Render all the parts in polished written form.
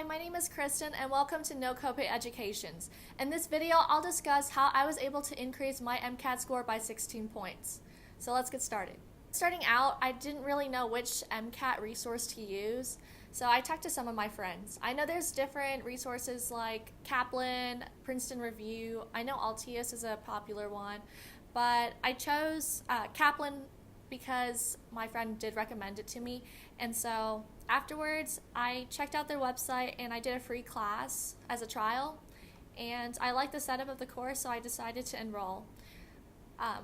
Hi, my name is Kristen and welcome to No Copay Education. In this video, I'll discuss how I was able to increase my MCAT score by 16 points. So let's get started. Starting out, I didn't really know which MCAT resource to use, so I talked to some of my friends. I know there's different resources like Kaplan, Princeton Review. I know Altius is a popular one, but I chose Kaplan because my friend did recommend it to me, and so afterwards I checked out their website and I did a free class as a trial, and I liked the setup of the course, so I decided to enroll.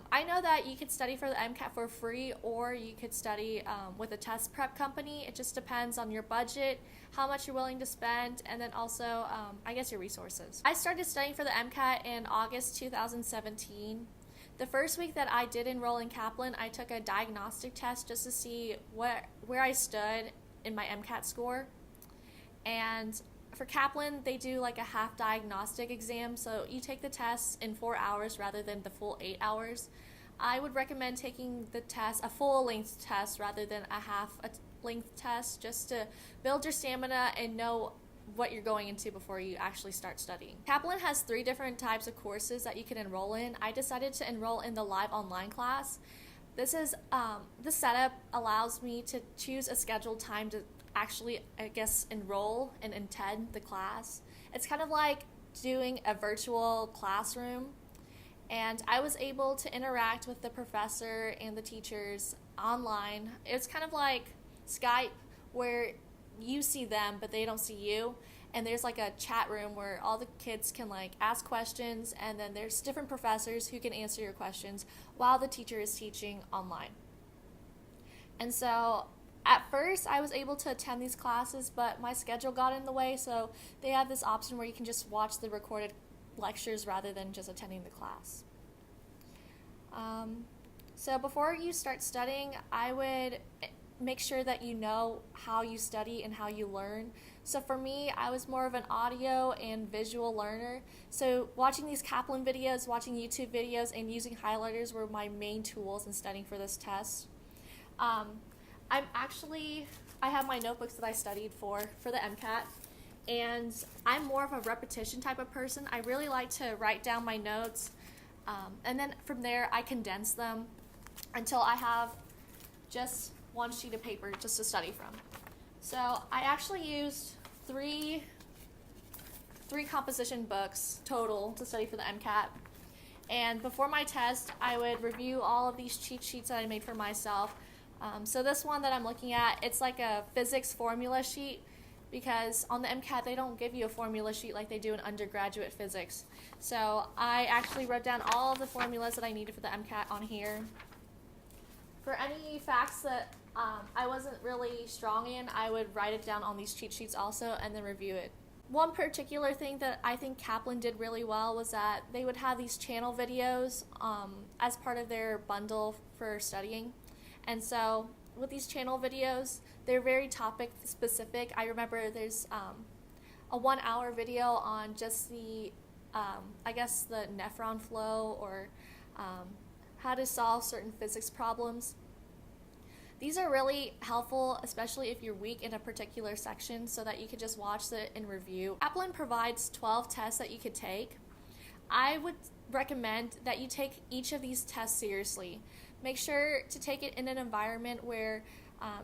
I know that you could study for the MCAT for free, or you could study with a test prep company. It just depends on your budget, how much you're willing to spend, and then also, I guess, your resources. I started studying for the MCAT in August 2017. The first week that I did enroll in Kaplan, I took a diagnostic test just to see where I stood in my MCAT score. And for Kaplan, they do like a half diagnostic exam, so you take the test in 4 hours rather than the full 8 hours. I would recommend taking the test, a full length test rather than a half length test, just to build your stamina and know what you're going into before you actually start studying. Kaplan has 3 different types of courses that you can enroll in. I decided to enroll in the live online class. This setup allows me to choose a scheduled time to actually, I guess, enroll and attend the class. It's kind of like doing a virtual classroom, and I was able to interact with the professor and the teachers online. It's kind of like Skype, where you see them but they don't see you, and there's like a chat room where all the kids can like ask questions, and then there's different professors who can answer your questions while the teacher is teaching online. And so at first I was able to attend these classes, but my schedule got in the way, so they have this option where you can just watch the recorded lectures rather than just attending the class. So before you start studying, I would make sure that you know how you study and how you learn. So for me, I was more of an audio and visual learner. So watching these Kaplan videos, watching YouTube videos, and using highlighters were my main tools in studying for this test. I have my notebooks that I studied for the MCAT, and I'm more of a repetition type of person. I really like to write down my notes, and then from there I condense them until I have just one sheet of paper just to study from. So I actually used three composition books total to study for the MCAT. And before my test, I would review all of these cheat sheets that I made for myself. So this one that I'm looking at, it's like a physics formula sheet, because on the MCAT they don't give you a formula sheet like they do in undergraduate physics. So I actually wrote down all of the formulas that I needed for the MCAT on here. For any facts that I wasn't really strong in, I would write it down on these cheat sheets also and then review it. One particular thing that I think Kaplan did really well was that they would have these channel videos as part of their bundle for studying. And so with these channel videos, they're very topic specific. I remember there's a 1-hour video on just the, I guess, the nephron flow, or how to solve certain physics problems. These are really helpful, especially if you're weak in a particular section, so that you can just watch it and review. Kaplan provides 12 tests that you could take. I would recommend that you take each of these tests seriously. Make sure to take it in an environment where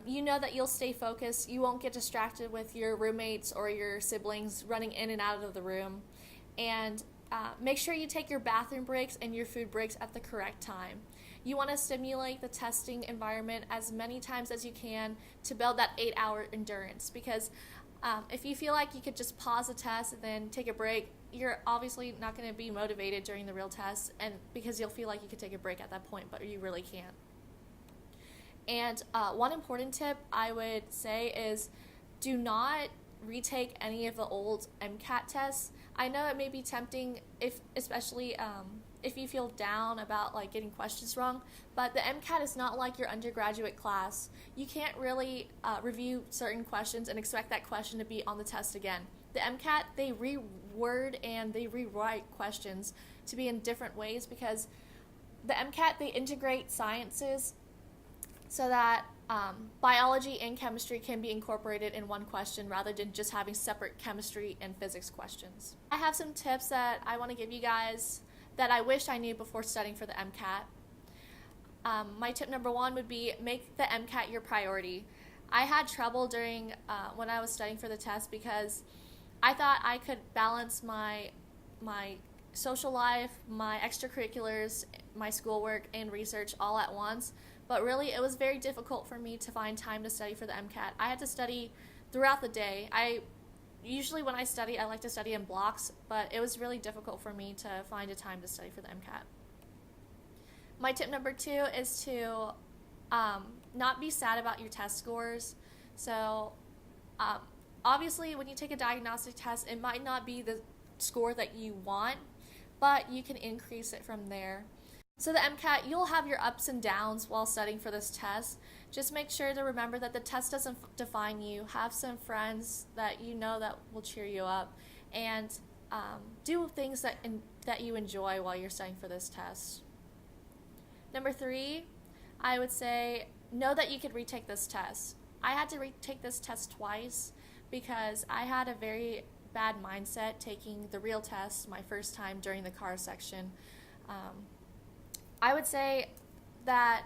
you know that you'll stay focused. You won't get distracted with your roommates or your siblings running in and out of the room. And make sure you take your bathroom breaks and your food breaks at the correct time. You want to stimulate the testing environment as many times as you can to build that 8-hour endurance, because if you feel like you could just pause a test and then take a break, you're obviously not going to be motivated during the real test, and because you'll feel like you could take a break at that point, but you really can't. And one important tip I would say is do not retake any of the old MCAT tests. I know it may be tempting, especially if you feel down about like getting questions wrong, but the MCAT is not like your undergraduate class. You can't really review certain questions and expect that question to be on the test again. The MCAT, they reword and they rewrite questions to be in different ways, because the MCAT, they integrate sciences so that biology and chemistry can be incorporated in one question rather than just having separate chemistry and physics questions. I have some tips that I want to give you guys that I wish I knew before studying for the MCAT. My tip number one would be make the MCAT your priority. I had trouble during when I was studying for the test because I thought I could balance my social life, my extracurriculars, my schoolwork, and research all at once. But really, it was very difficult for me to find time to study for the MCAT. I had to study throughout the day. Usually when I study, I like to study in blocks, but it was really difficult for me to find a time to study for the MCAT. My tip number two is to not be sad about your test scores. So obviously when you take a diagnostic test, it might not be the score that you want, but you can increase it from there. So the MCAT, you'll have your ups and downs while studying for this test. Just make sure to remember that the test doesn't define you. Have some friends that you know that will cheer you up, and do things that you enjoy while you're studying for this test. Number three, I would say know that you could retake this test. I had to retake this test twice because I had a very bad mindset taking the real test my first time during the car section. I would say that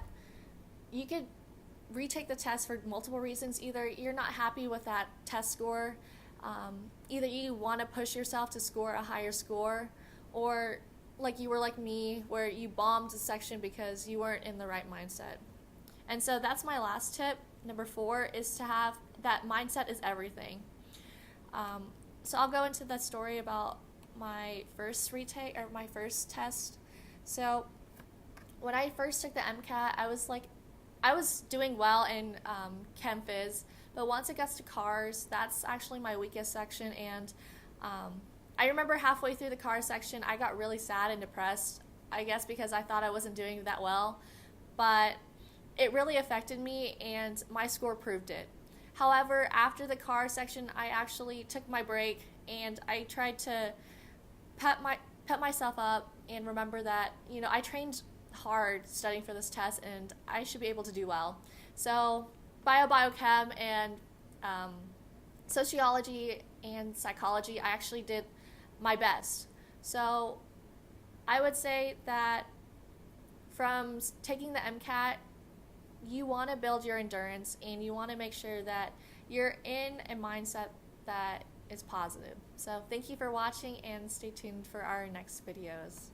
you could retake the test for multiple reasons. Either you're not happy with that test score, either you want to push yourself to score a higher score, or like you were like me, where you bombed the section because you weren't in the right mindset. And so that's my last tip. Number four is to have that mindset is everything. So I'll go into the story about my first retake, or my first test. So when I first took the MCAT, I was doing well in Chem Phys, but once it gets to cars, that's actually my weakest section, and I remember halfway through the car section, I got really sad and depressed, I guess because I thought I wasn't doing that well, but it really affected me, and my score proved it. However, after the car section, I actually took my break, and I tried to pep myself up and remember that, I trained hard studying for this test and I should be able to do well. So biochem and sociology and psychology, I actually did my best. So I would say that from taking the MCAT, you want to build your endurance and you want to make sure that you're in a mindset that is positive. So thank you for watching and stay tuned for our next videos.